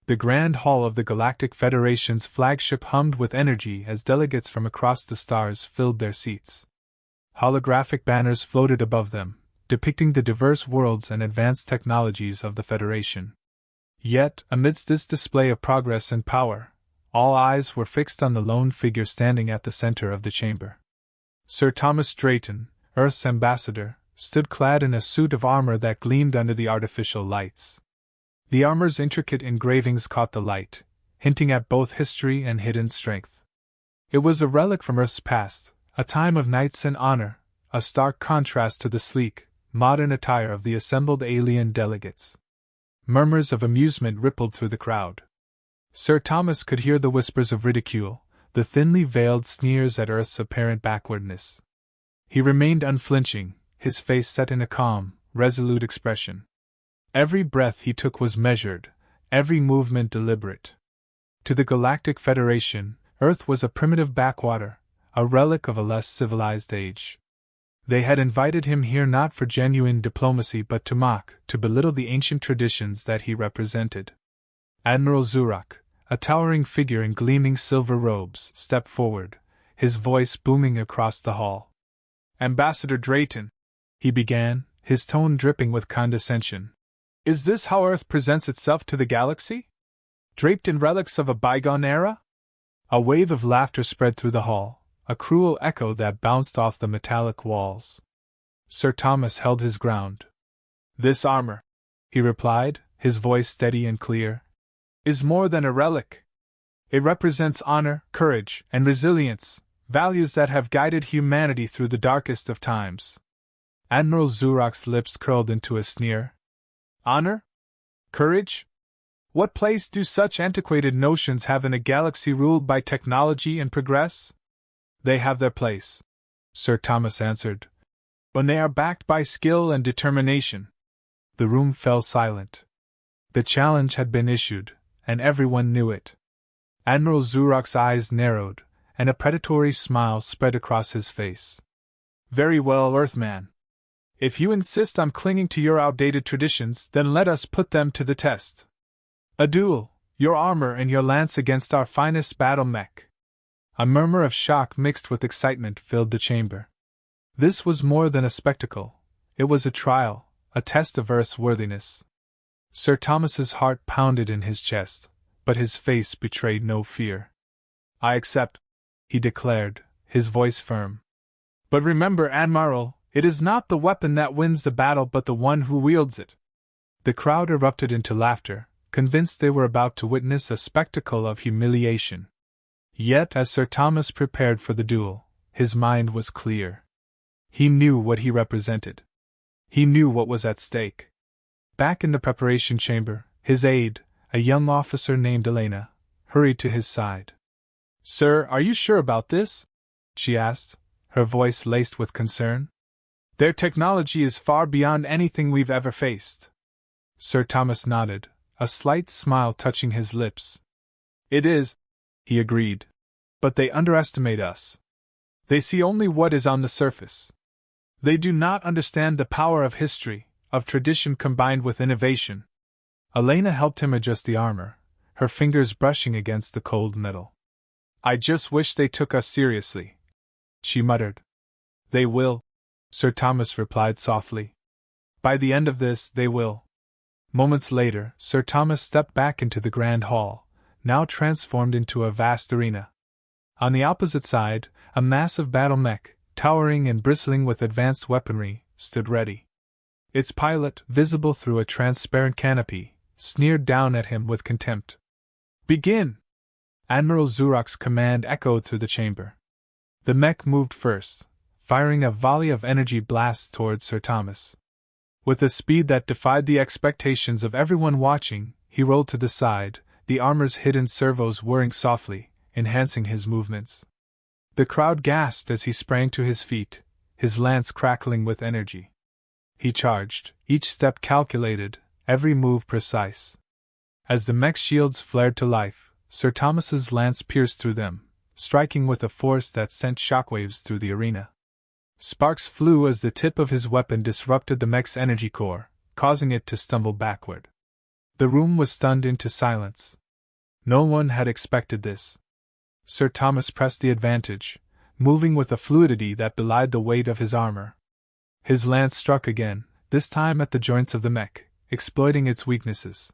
The Grand Hall of the Galactic Federation's flagship hummed with energy as delegates from across the stars filled their seats. Holographic banners floated above them, depicting the diverse worlds and advanced technologies of the Federation. Yet, amidst this display of progress and power, all eyes were fixed on the lone figure standing at the center of the chamber. Sir Thomas Drayton, Earth's ambassador, stood clad in a suit of armor that gleamed under the artificial lights. The armor's intricate engravings caught the light, hinting at both history and hidden strength. It was a relic from Earth's past, a time of knights and honor, a stark contrast to the sleek, modern attire of the assembled alien delegates. Murmurs of amusement rippled through the crowd. Sir Thomas could hear the whispers of ridicule, the thinly veiled sneers at Earth's apparent backwardness. He remained unflinching, his face set in a calm, resolute expression. Every breath he took was measured, every movement deliberate. To the Galactic Federation, Earth was a primitive backwater, a relic of a less civilized age. They had invited him here not for genuine diplomacy but to mock, to belittle the ancient traditions that he represented. Admiral Zurak, a towering figure in gleaming silver robes, stepped forward, his voice booming across the hall. "Ambassador Drayton," he began, his tone dripping with condescension. "Is this how Earth presents itself to the galaxy? Draped in relics of a bygone era?" A wave of laughter spread through the hall, a cruel echo that bounced off the metallic walls. Sir Thomas held his ground. "This armor," he replied, his voice steady and clear, "is more than a relic. It represents honor, courage, and resilience, values that have guided humanity through the darkest of times." Admiral Zurak's lips curled into a sneer. "Honor? Courage? What place do such antiquated notions have in a galaxy ruled by technology and progress?" "They have their place," Sir Thomas answered, "when they are backed by skill and determination." The room fell silent. The challenge had been issued, and everyone knew it. Admiral Zurak's eyes narrowed, and a predatory smile spread across his face. "Very well, Earthman. If you insist on clinging to your outdated traditions, then let us put them to the test. A duel, your armor and your lance against our finest battle mech." A murmur of shock mixed with excitement filled the chamber. This was more than a spectacle, it was a trial, a test of Earth's worthiness. Sir Thomas's heart pounded in his chest, but his face betrayed no fear. "I accept," he declared, his voice firm. "But remember, Admiral, it is not the weapon that wins the battle but the one who wields it." The crowd erupted into laughter, convinced they were about to witness a spectacle of humiliation. Yet, as Sir Thomas prepared for the duel, his mind was clear. He knew what he represented. He knew what was at stake. Back in the preparation chamber, his aide, a young officer named Elena, hurried to his side. "Sir, are you sure about this?" she asked, her voice laced with concern. "Their technology is far beyond anything we've ever faced." Sir Thomas nodded, a slight smile touching his lips. "It is," he agreed. "But they underestimate us. They see only what is on the surface. They do not understand the power of history, of tradition combined with innovation." Elena helped him adjust the armor, her fingers brushing against the cold metal. "I just wish they took us seriously," she muttered. "They will," Sir Thomas replied softly. "By the end of this, they will." Moments later, Sir Thomas stepped back into the Grand Hall, now transformed into a vast arena. On the opposite side, a massive battle mech, towering and bristling with advanced weaponry, stood ready. Its pilot, visible through a transparent canopy, sneered down at him with contempt. "Begin!" Admiral Zurak's command echoed through the chamber. The mech moved first, firing a volley of energy blasts towards Sir Thomas. With a speed that defied the expectations of everyone watching, he rolled to the side, the armor's hidden servos whirring softly, enhancing his movements. The crowd gasped as he sprang to his feet, his lance crackling with energy. He charged, each step calculated, every move precise. As the mech's shields flared to life, Sir Thomas's lance pierced through them, striking with a force that sent shockwaves through the arena. Sparks flew as the tip of his weapon disrupted the mech's energy core, causing it to stumble backward. The room was stunned into silence. No one had expected this. Sir Thomas pressed the advantage, moving with a fluidity that belied the weight of his armor. His lance struck again, this time at the joints of the mech, exploiting its weaknesses.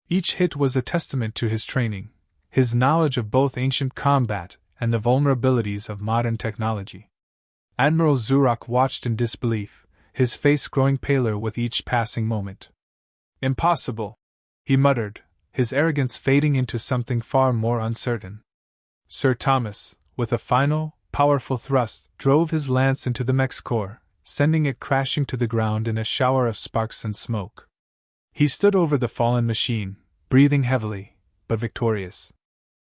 Each hit was a testament to his training, his knowledge of both ancient combat and the vulnerabilities of modern technology. Admiral Zurok watched in disbelief, his face growing paler with each passing moment. "Impossible," he muttered, his arrogance fading into something far more uncertain. Sir Thomas, with a final, powerful thrust, drove his lance into the mech's core, sending it crashing to the ground in a shower of sparks and smoke. He stood over the fallen machine, breathing heavily, but victorious.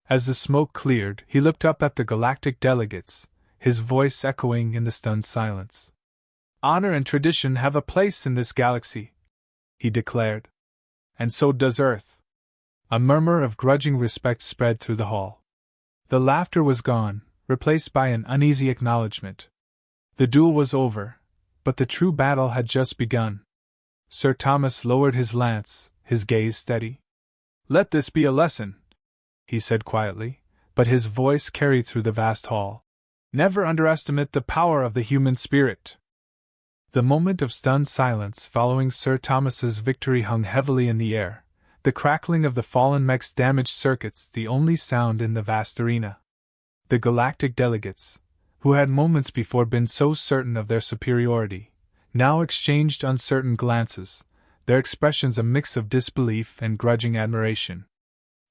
As the smoke cleared, he looked up at the galactic delegates, his voice echoing in the stunned silence. "Honor and tradition have a place in this galaxy," he declared. "And so does Earth." A murmur of grudging respect spread through the hall. The laughter was gone, replaced by an uneasy acknowledgement. The duel was over, but the true battle had just begun. Sir Thomas lowered his lance, his gaze steady. "Let this be a lesson," he said quietly, but his voice carried through the vast hall. "Never underestimate the power of the human spirit." The moment of stunned silence following Sir Thomas's victory hung heavily in the air, the crackling of the fallen mech's damaged circuits the only sound in the vast arena. The galactic delegates, who had moments before been so certain of their superiority, now exchanged uncertain glances, their expressions a mix of disbelief and grudging admiration.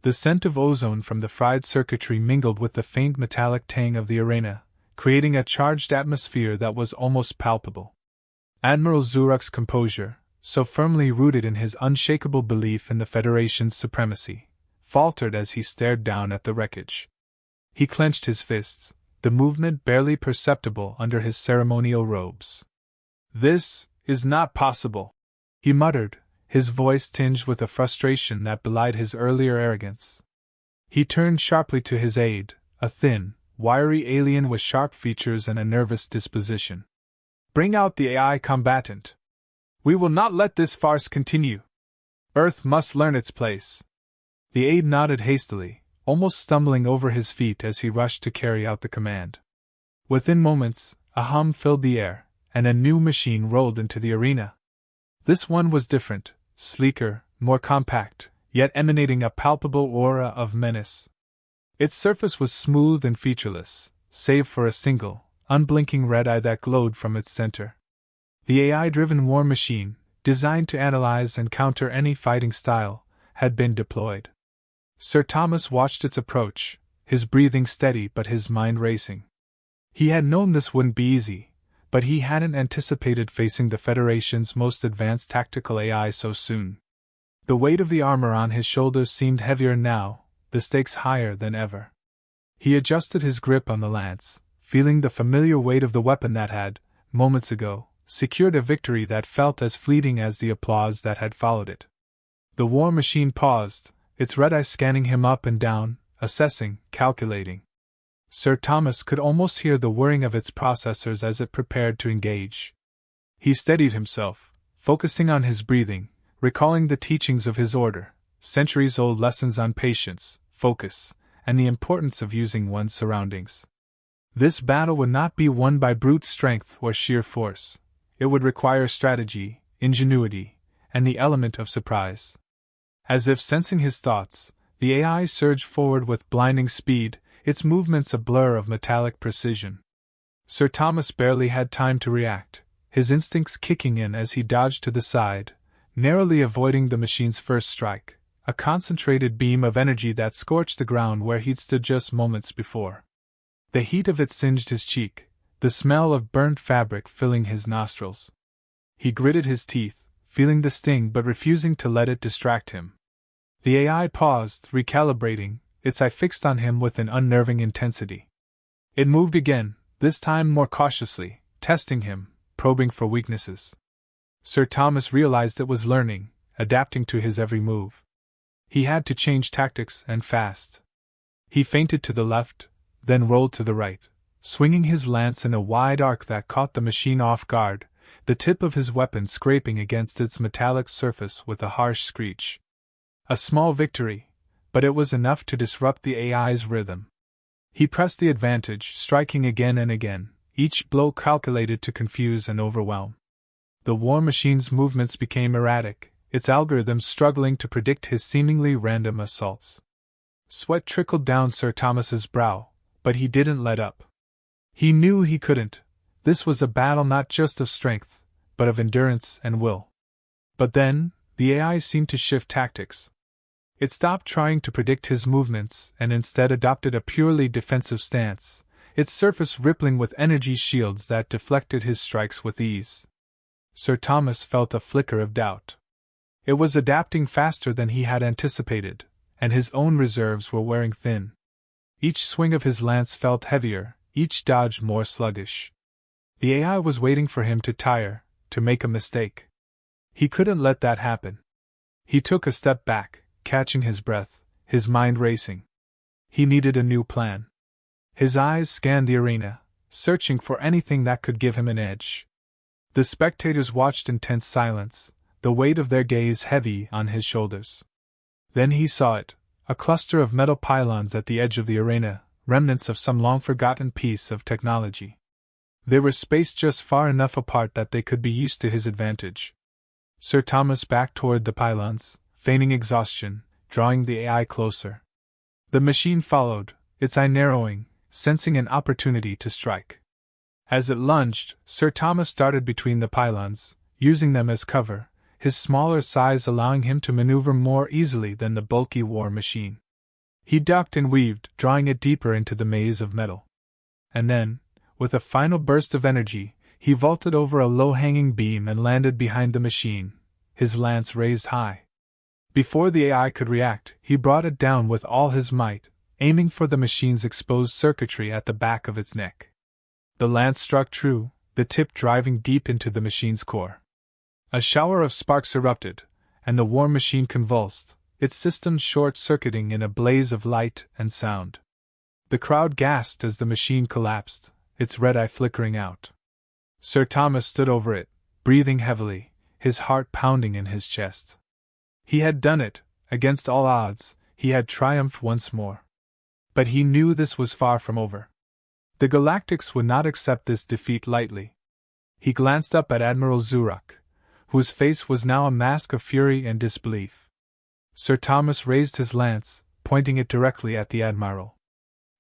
The scent of ozone from the fried circuitry mingled with the faint metallic tang of the arena, creating a charged atmosphere that was almost palpable. Admiral Zurok's composure, so firmly rooted in his unshakable belief in the Federation's supremacy, faltered as he stared down at the wreckage. He clenched his fists, the movement barely perceptible under his ceremonial robes. "This is not possible," he muttered, his voice tinged with a frustration that belied his earlier arrogance. He turned sharply to his aide, a thin, wiry alien with sharp features and a nervous disposition. "Bring out the AI combatant. We will not let this farce continue. Earth must learn its place." The aide nodded hastily, almost stumbling over his feet as he rushed to carry out the command. Within moments, a hum filled the air, and a new machine rolled into the arena. This one was different, sleeker, more compact, yet emanating a palpable aura of menace. Its surface was smooth and featureless, save for a single, unblinking red eye that glowed from its center. The AI-driven war machine, designed to analyze and counter any fighting style, had been deployed. Sir Thomas watched its approach, his breathing steady but his mind racing. He had known this wouldn't be easy, but he hadn't anticipated facing the Federation's most advanced tactical AI so soon. The weight of the armor on his shoulders seemed heavier now, the stakes higher than ever. He adjusted his grip on the lance, feeling the familiar weight of the weapon that had, moments ago, secured a victory that felt as fleeting as the applause that had followed it. The war machine paused, its red eye scanning him up and down, assessing, calculating. Sir Thomas could almost hear the whirring of its processors as it prepared to engage. He steadied himself, focusing on his breathing, recalling the teachings of his order, centuries-old lessons on patience, focus, and the importance of using one's surroundings. This battle would not be won by brute strength or sheer force. It would require strategy, ingenuity, and the element of surprise. As if sensing his thoughts, the AI surged forward with blinding speed, its movements a blur of metallic precision. Sir Thomas barely had time to react, his instincts kicking in as he dodged to the side, narrowly avoiding the machine's first strike, a concentrated beam of energy that scorched the ground where he'd stood just moments before. The heat of it singed his cheek, the smell of burnt fabric filling his nostrils. He gritted his teeth, feeling the sting but refusing to let it distract him. The AI paused, recalibrating, its eye fixed on him with an unnerving intensity. It moved again, this time more cautiously, testing him, probing for weaknesses. Sir Thomas realized it was learning, adapting to his every move. He had to change tactics, and fast. He feinted to the left, then rolled to the right, swinging his lance in a wide arc that caught the machine off guard, the tip of his weapon scraping against its metallic surface with a harsh screech. A small victory, but it was enough to disrupt the AI's rhythm. He pressed the advantage, striking again and again, each blow calculated to confuse and overwhelm. The war machine's movements became erratic, its algorithms struggling to predict his seemingly random assaults. Sweat trickled down Sir Thomas's brow, but he didn't let up. He knew he couldn't. This was a battle not just of strength, but of endurance and will. But then, the AI seemed to shift tactics. It stopped trying to predict his movements and instead adopted a purely defensive stance, its surface rippling with energy shields that deflected his strikes with ease. Sir Thomas felt a flicker of doubt. It was adapting faster than he had anticipated, and his own reserves were wearing thin. Each swing of his lance felt heavier, each dodge more sluggish. The AI was waiting for him to tire, to make a mistake. He couldn't let that happen. He took a step back, catching his breath, his mind racing. He needed a new plan. His eyes scanned the arena, searching for anything that could give him an edge. The spectators watched in tense silence, the weight of their gaze heavy on his shoulders. Then he saw it, a cluster of metal pylons at the edge of the arena, remnants of some long-forgotten piece of technology. They were spaced just far enough apart that they could be used to his advantage. Sir Thomas backed toward the pylons, feigning exhaustion, drawing the AI closer. The machine followed, its eye narrowing, sensing an opportunity to strike. As it lunged, Sir Thomas darted between the pylons, using them as cover, his smaller size allowing him to maneuver more easily than the bulky war machine. He ducked and weaved, drawing it deeper into the maze of metal. And then, with a final burst of energy, he vaulted over a low-hanging beam and landed behind the machine, his lance raised high. Before the AI could react, he brought it down with all his might, aiming for the machine's exposed circuitry at the back of its neck. The lance struck true, the tip driving deep into the machine's core. A shower of sparks erupted, and the war machine convulsed, its systems short-circuiting in a blaze of light and sound. The crowd gasped as the machine collapsed, its red eye flickering out. Sir Thomas stood over it, breathing heavily, his heart pounding in his chest. He had done it, against all odds, he had triumphed once more. But he knew this was far from over. The Galactics would not accept this defeat lightly. He glanced up at Admiral Zurak, whose face was now a mask of fury and disbelief. Sir Thomas raised his lance, pointing it directly at the Admiral.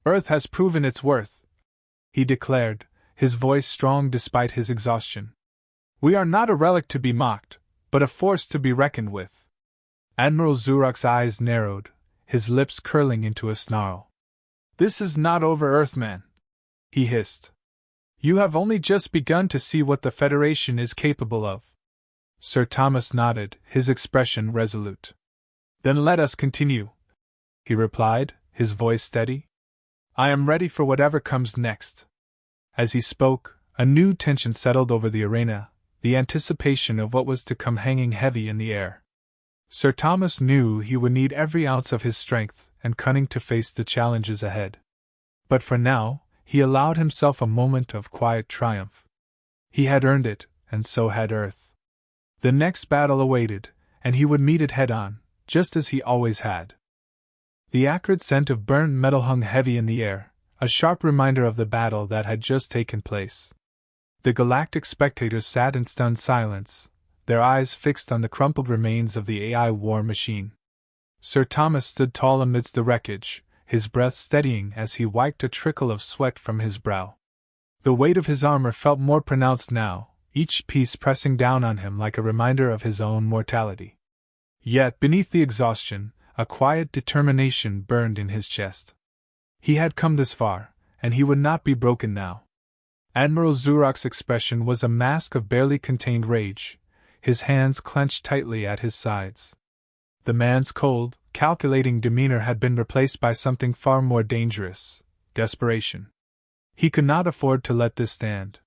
"Earth has proven its worth," he declared, his voice strong despite his exhaustion. "We are not a relic to be mocked, but a force to be reckoned with." Admiral Zurak's eyes narrowed, his lips curling into a snarl. "This is not over, Earthman," he hissed. "You have only just begun to see what the Federation is capable of." Sir Thomas nodded, his expression resolute. "Then let us continue," he replied, his voice steady. "I am ready for whatever comes next." As he spoke, a new tension settled over the arena, the anticipation of what was to come hanging heavy in the air. Sir Thomas knew he would need every ounce of his strength and cunning to face the challenges ahead. But for now, he allowed himself a moment of quiet triumph. He had earned it, and so had Earth. The next battle awaited, and he would meet it head-on, just as he always had. The acrid scent of burnt metal hung heavy in the air, a sharp reminder of the battle that had just taken place. The galactic spectators sat in stunned silence, their eyes fixed on the crumpled remains of the AI war machine. Sir Thomas stood tall amidst the wreckage, his breath steadying as he wiped a trickle of sweat from his brow. The weight of his armor felt more pronounced now, each piece pressing down on him like a reminder of his own mortality. Yet, beneath the exhaustion, a quiet determination burned in his chest. He had come this far, and he would not be broken now. Admiral Zurak's expression was a mask of barely contained rage, his hands clenched tightly at his sides. The man's cold, calculating demeanor had been replaced by something far more dangerous: desperation. He could not afford to let this stand.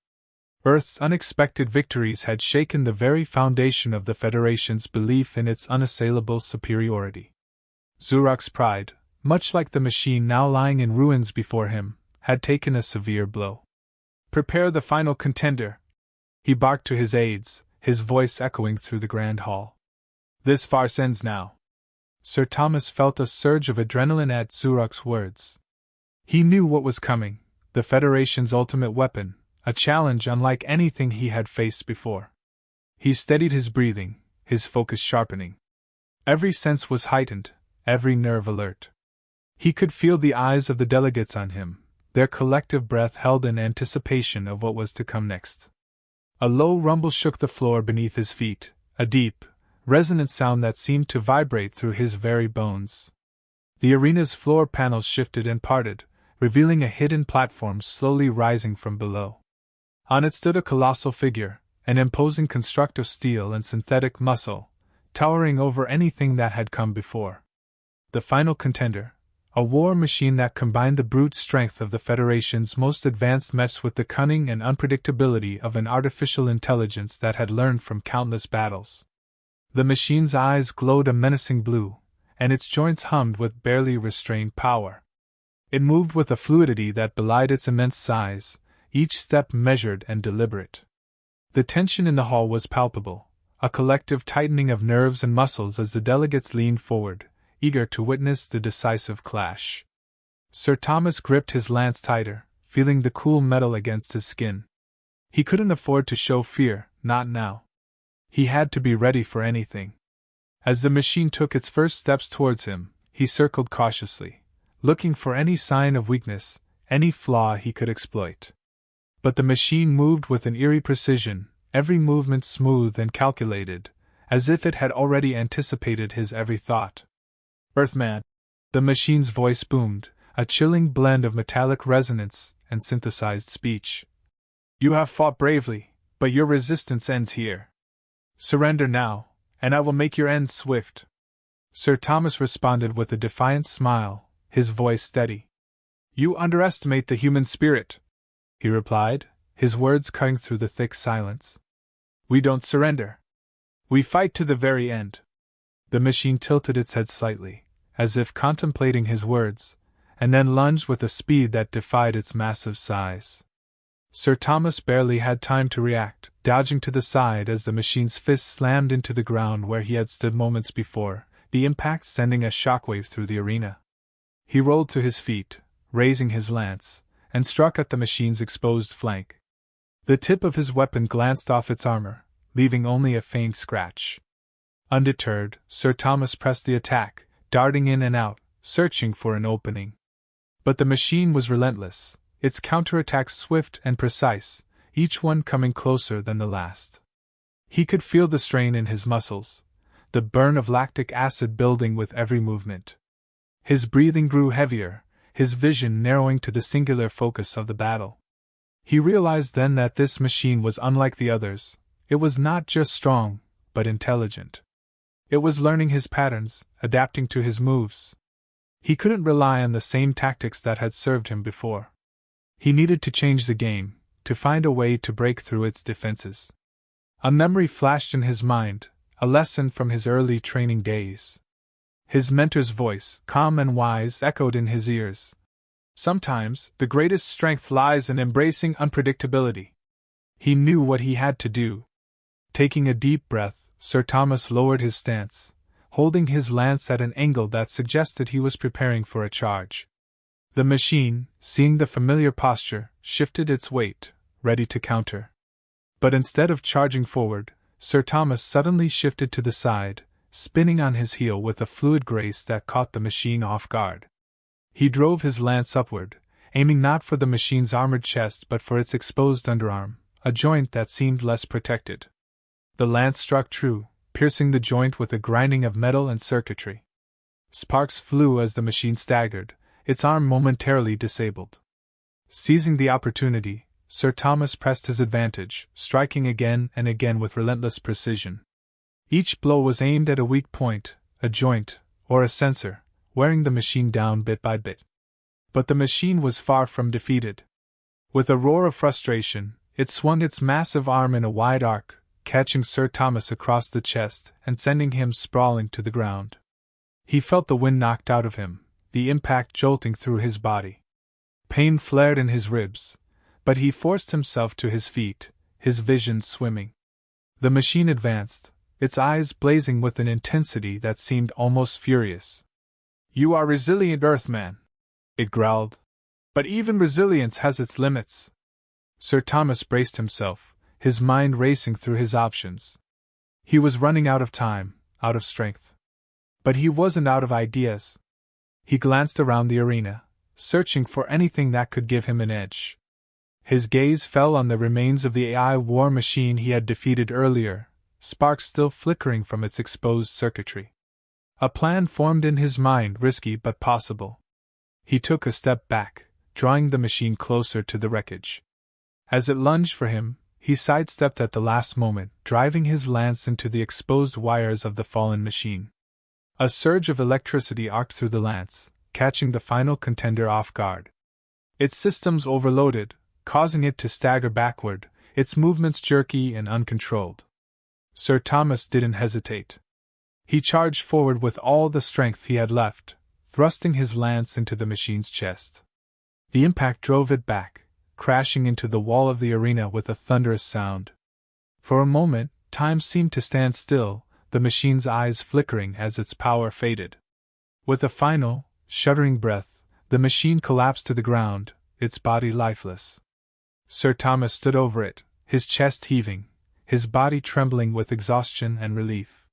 Earth's unexpected victories had shaken the very foundation of the Federation's belief in its unassailable superiority. Zurak's pride, much like the machine now lying in ruins before him, had taken a severe blow. "Prepare the final contender," he barked to his aides, his voice echoing through the grand hall. "This farce ends now. Sir Thomas felt a surge of adrenaline at Zuruk's words. He knew what was coming, the Federation's ultimate weapon, a challenge unlike anything he had faced before. He steadied his breathing, his focus sharpening. Every sense was heightened, every nerve alert. He could feel the eyes of the delegates on him, their collective breath held in anticipation of what was to come next. A low rumble shook the floor beneath his feet, a deep, resonant sound that seemed to vibrate through his very bones. The arena's floor panels shifted and parted, revealing a hidden platform slowly rising from below. On it stood a colossal figure, an imposing construct of steel and synthetic muscle, towering over anything that had come before. The final contender, a war machine that combined the brute strength of the Federation's most advanced mechs with the cunning and unpredictability of an artificial intelligence that had learned from countless battles. The machine's eyes glowed a menacing blue, and its joints hummed with barely restrained power. It moved with a fluidity that belied its immense size, each step measured and deliberate. The tension in the hall was palpable, a collective tightening of nerves and muscles as the delegates leaned forward, eager to witness the decisive clash. Sir Thomas gripped his lance tighter, feeling the cool metal against his skin. He couldn't afford to show fear, not now. He had to be ready for anything. As the machine took its first steps towards him, he circled cautiously, looking for any sign of weakness, any flaw he could exploit. But the machine moved with an eerie precision, every movement smooth and calculated, as if it had already anticipated his every thought. "Earthman!" The machine's voice boomed, a chilling blend of metallic resonance and synthesized speech. "You have fought bravely, but your resistance ends here. Surrender now, and I will make your end swift." Sir Thomas responded with a defiant smile, his voice steady. "You underestimate the human spirit," he replied, his words cutting through the thick silence. "We don't surrender. We fight to the very end." The machine tilted its head slightly, as if contemplating his words, and then lunged with a speed that defied its massive size. Sir Thomas barely had time to react, dodging to the side as the machine's fist slammed into the ground where he had stood moments before, the impact sending a shockwave through the arena. He rolled to his feet, raising his lance, and struck at the machine's exposed flank. The tip of his weapon glanced off its armor, leaving only a faint scratch. Undeterred, Sir Thomas pressed the attack, darting in and out, searching for an opening. But the machine was relentless, its counterattacks swift and precise, each one coming closer than the last. He could feel the strain in his muscles, the burn of lactic acid building with every movement. His breathing grew heavier, his vision narrowing to the singular focus of the battle. He realized then that this machine was unlike the others. It was not just strong, but intelligent. It was learning his patterns, adapting to his moves. He couldn't rely on the same tactics that had served him before. He needed to change the game, to find a way to break through its defenses. A memory flashed in his mind, a lesson from his early training days. His mentor's voice, calm and wise, echoed in his ears. "Sometimes, the greatest strength lies in embracing unpredictability." He knew what he had to do. Taking a deep breath, Sir Thomas lowered his stance, holding his lance at an angle that suggested he was preparing for a charge. The machine, seeing the familiar posture, shifted its weight, ready to counter. But instead of charging forward, Sir Thomas suddenly shifted to the side, spinning on his heel with a fluid grace that caught the machine off guard. He drove his lance upward, aiming not for the machine's armored chest but for its exposed underarm, a joint that seemed less protected. The lance struck true, piercing the joint with a grinding of metal and circuitry. Sparks flew as the machine staggered, its arm momentarily disabled. Seizing the opportunity, Sir Thomas pressed his advantage, striking again and again with relentless precision. Each blow was aimed at a weak point, a joint, or a sensor, wearing the machine down bit by bit. But the machine was far from defeated. With a roar of frustration, it swung its massive arm in a wide arc, catching Sir Thomas across the chest and sending him sprawling to the ground. He felt the wind knocked out of him, the impact jolting through his body. Pain flared in his ribs, but he forced himself to his feet, his vision swimming. The machine advanced, its eyes blazing with an intensity that seemed almost furious. "You are resilient, Earthman," it growled. "But even resilience has its limits." Sir Thomas braced himself, his mind racing through his options. He was running out of time, out of strength. But he wasn't out of ideas. He glanced around the arena, searching for anything that could give him an edge. His gaze fell on the remains of the AI war machine he had defeated earlier, sparks still flickering from its exposed circuitry. A plan formed in his mind, risky but possible. He took a step back, drawing the machine closer to the wreckage. As it lunged for him, he sidestepped at the last moment, driving his lance into the exposed wires of the fallen machine. A surge of electricity arced through the lance, catching the final contender off guard. Its systems overloaded, causing it to stagger backward, its movements jerky and uncontrolled. Sir Thomas didn't hesitate. He charged forward with all the strength he had left, thrusting his lance into the machine's chest. The impact drove it back, crashing into the wall of the arena with a thunderous sound. For a moment, time seemed to stand still, the machine's eyes flickering as its power faded. With a final, shuddering breath, the machine collapsed to the ground, its body lifeless. Sir Thomas stood over it, his chest heaving, his body trembling with exhaustion and relief.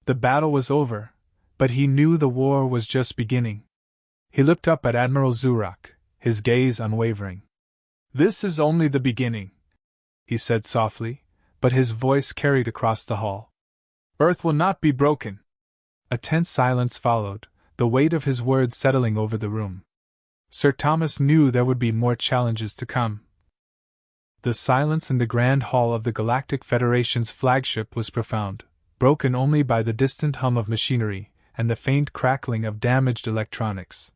The battle was over, but he knew the war was just beginning. He looked up at Admiral Zurak, his gaze unwavering. "This is only the beginning," he said softly, but his voice carried across the hall. "Earth will not be broken." A tense silence followed, the weight of his words settling over the room. Sir Thomas knew there would be more challenges to come. The silence in the grand hall of the Galactic Federation's flagship was profound, broken only by the distant hum of machinery and the faint crackling of damaged electronics.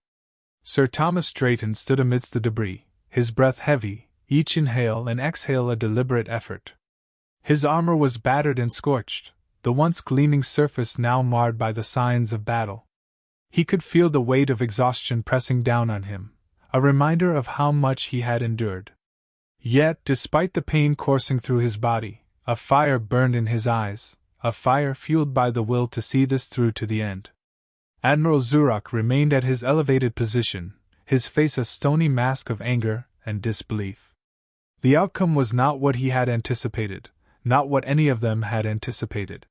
Sir Thomas Drayton stood amidst the debris, his breath heavy, each inhale and exhale a deliberate effort. His armor was battered and scorched, the once gleaming surface now marred by the signs of battle. He could feel the weight of exhaustion pressing down on him, a reminder of how much he had endured. Yet, despite the pain coursing through his body, a fire burned in his eyes, a fire fueled by the will to see this through to the end. Admiral Zurak remained at his elevated position, his face a stony mask of anger and disbelief. The outcome was not what he had anticipated, not what any of them had anticipated.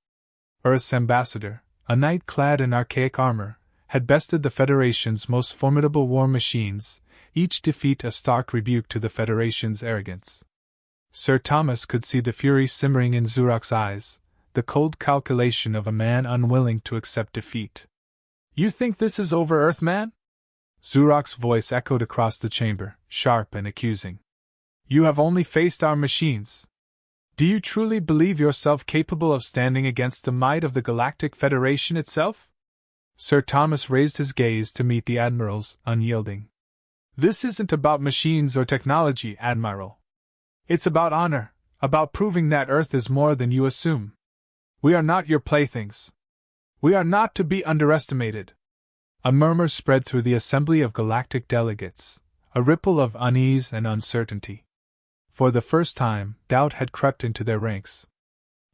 Earth's ambassador, a knight clad in archaic armor, had bested the Federation's most formidable war machines, each defeat a stark rebuke to the Federation's arrogance. Sir Thomas could see the fury simmering in Zurak's eyes, the cold calculation of a man unwilling to accept defeat. "You think this is over, Earthman?" Zurak's voice echoed across the chamber, sharp and accusing. "You have only faced our machines. Do you truly believe yourself capable of standing against the might of the Galactic Federation itself?" Sir Thomas raised his gaze to meet the Admiral's, unyielding. "This isn't about machines or technology, Admiral. It's about honor, about proving that Earth is more than you assume. We are not your playthings. We are not to be underestimated." A murmur spread through the assembly of galactic delegates, a ripple of unease and uncertainty. For the first time, doubt had crept into their ranks.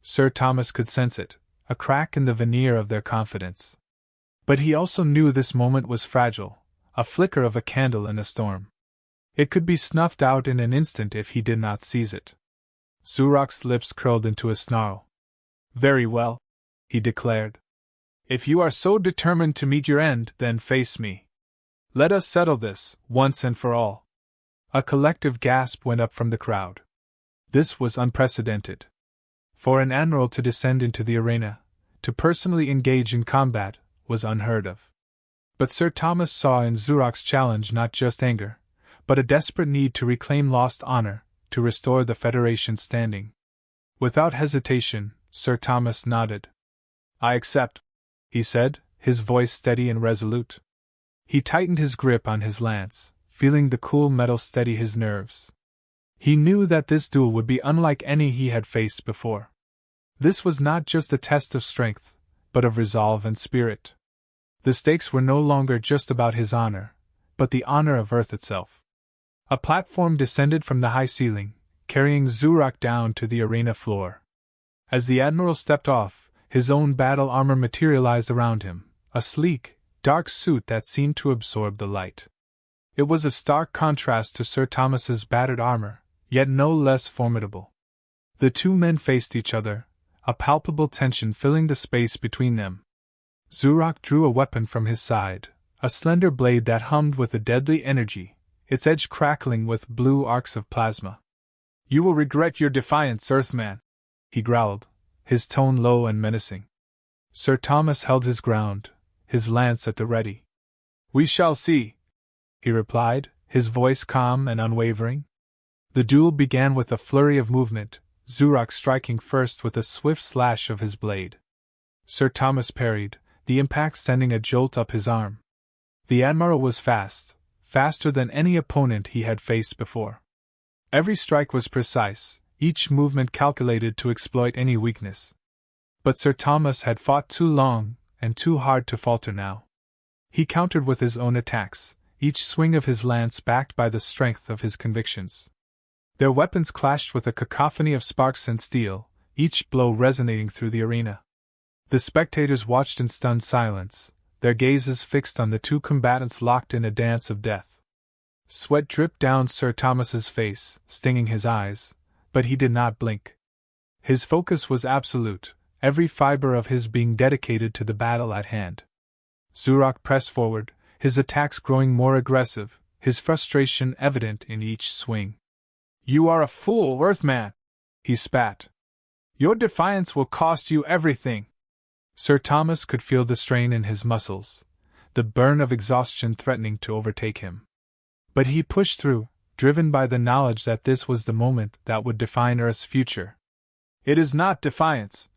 Sir Thomas could sense it, a crack in the veneer of their confidence. But he also knew this moment was fragile, a flicker of a candle in a storm. It could be snuffed out in an instant if he did not seize it. Zurak's lips curled into a snarl. "Very well," he declared. "If you are so determined to meet your end, then face me. Let us settle this, once and for all." A collective gasp went up from the crowd. This was unprecedented. For an admiral to descend into the arena, to personally engage in combat, was unheard of. But Sir Thomas saw in Zurak's challenge not just anger, but a desperate need to reclaim lost honor, to restore the Federation's standing. Without hesitation, Sir Thomas nodded. "I accept," he said, his voice steady and resolute. He tightened his grip on his lance, feeling the cool metal steady his nerves. He knew that this duel would be unlike any he had faced before. This was not just a test of strength, but of resolve and spirit. The stakes were no longer just about his honor, but the honor of Earth itself. A platform descended from the high ceiling, carrying Zurak down to the arena floor. As the Admiral stepped off, His own battle armor materialized around him, a sleek, dark suit that seemed to absorb the light. It was a stark contrast to Sir Thomas's battered armor, yet no less formidable. The two men faced each other, a palpable tension filling the space between them. Zurak drew a weapon from his side, a slender blade that hummed with a deadly energy, its edge crackling with blue arcs of plasma. "You will regret your defiance, Earthman," he growled, his tone low and menacing. Sir Thomas held his ground, his lance at the ready. "We shall see," he replied, his voice calm and unwavering. The duel began with a flurry of movement, Zurak striking first with a swift slash of his blade. Sir Thomas parried, the impact sending a jolt up his arm. The Admiral was fast, faster than any opponent he had faced before. Every strike was precise, each movement calculated to exploit any weakness. But Sir Thomas had fought too long and too hard to falter now. He countered with his own attacks, each swing of his lance backed by the strength of his convictions. Their weapons clashed with a cacophony of sparks and steel, each blow resonating through the arena. The spectators watched in stunned silence, their gazes fixed on the two combatants locked in a dance of death. Sweat dripped down Sir Thomas's face, stinging his eyes, but he did not blink. His focus was absolute, every fiber of his being dedicated to the battle at hand. Zurak pressed forward, his attacks growing more aggressive, his frustration evident in each swing. "You are a fool, Earthman," he spat. "Your defiance will cost you everything." Sir Thomas could feel the strain in his muscles, the burn of exhaustion threatening to overtake him. But he pushed through, driven by the knowledge that this was the moment that would define Earth's future. "It is not defiance,"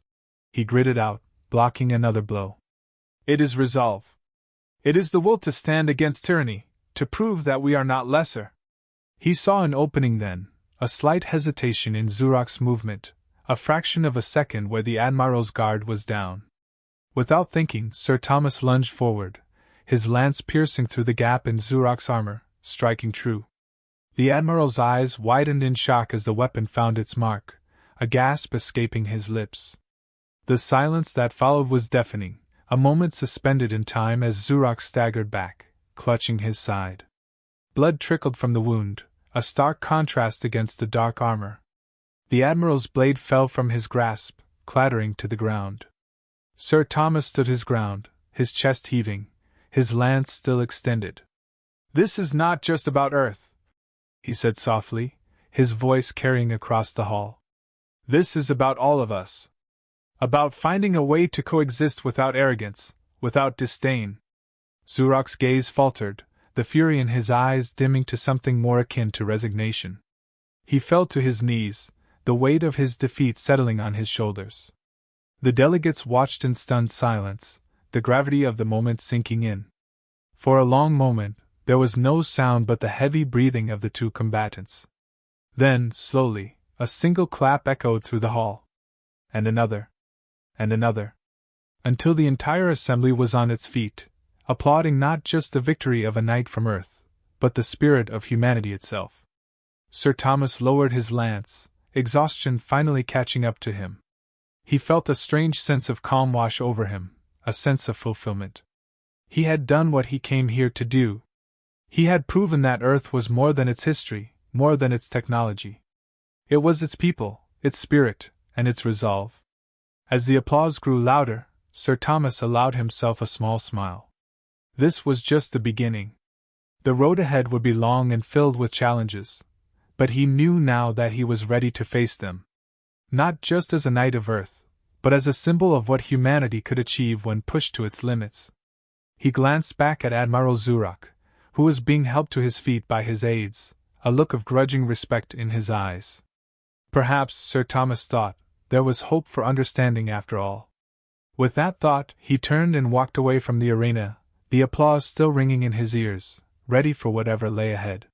he gritted out, blocking another blow. "It is resolve. It is the will to stand against tyranny, to prove that we are not lesser." He saw an opening then, a slight hesitation in Zurak's movement, a fraction of a second where the Admiral's guard was down. Without thinking, Sir Thomas lunged forward, his lance piercing through the gap in Zurak's armor, striking true. The Admiral's eyes widened in shock as the weapon found its mark, a gasp escaping his lips. The silence that followed was deafening, a moment suspended in time as Zurak staggered back, clutching his side. Blood trickled from the wound, a stark contrast against the dark armor. The Admiral's blade fell from his grasp, clattering to the ground. Sir Thomas stood his ground, his chest heaving, his lance still extended. "This is not just about Earth," he said softly, his voice carrying across the hall. "This is about all of us. About finding a way to coexist without arrogance, without disdain." Zurak's gaze faltered, the fury in his eyes dimming to something more akin to resignation. He fell to his knees, the weight of his defeat settling on his shoulders. The delegates watched in stunned silence, the gravity of the moment sinking in. For a long moment, there was no sound but the heavy breathing of the two combatants. Then, slowly, a single clap echoed through the hall. And another. And another. Until the entire assembly was on its feet, applauding not just the victory of a knight from Earth, but the spirit of humanity itself. Sir Thomas lowered his lance, exhaustion finally catching up to him. He felt a strange sense of calm wash over him, a sense of fulfillment. He had done what he came here to do. He had proven that Earth was more than its history, more than its technology. It was its people, its spirit, and its resolve. As the applause grew louder, Sir Thomas allowed himself a small smile. This was just the beginning. The road ahead would be long and filled with challenges, but he knew now that he was ready to face them. Not just as a knight of Earth, but as a symbol of what humanity could achieve when pushed to its limits. He glanced back at Admiral Zurak, who was being helped to his feet by his aides, a look of grudging respect in his eyes. Perhaps, Sir Thomas thought, there was hope for understanding after all. With that thought, he turned and walked away from the arena, the applause still ringing in his ears, ready for whatever lay ahead.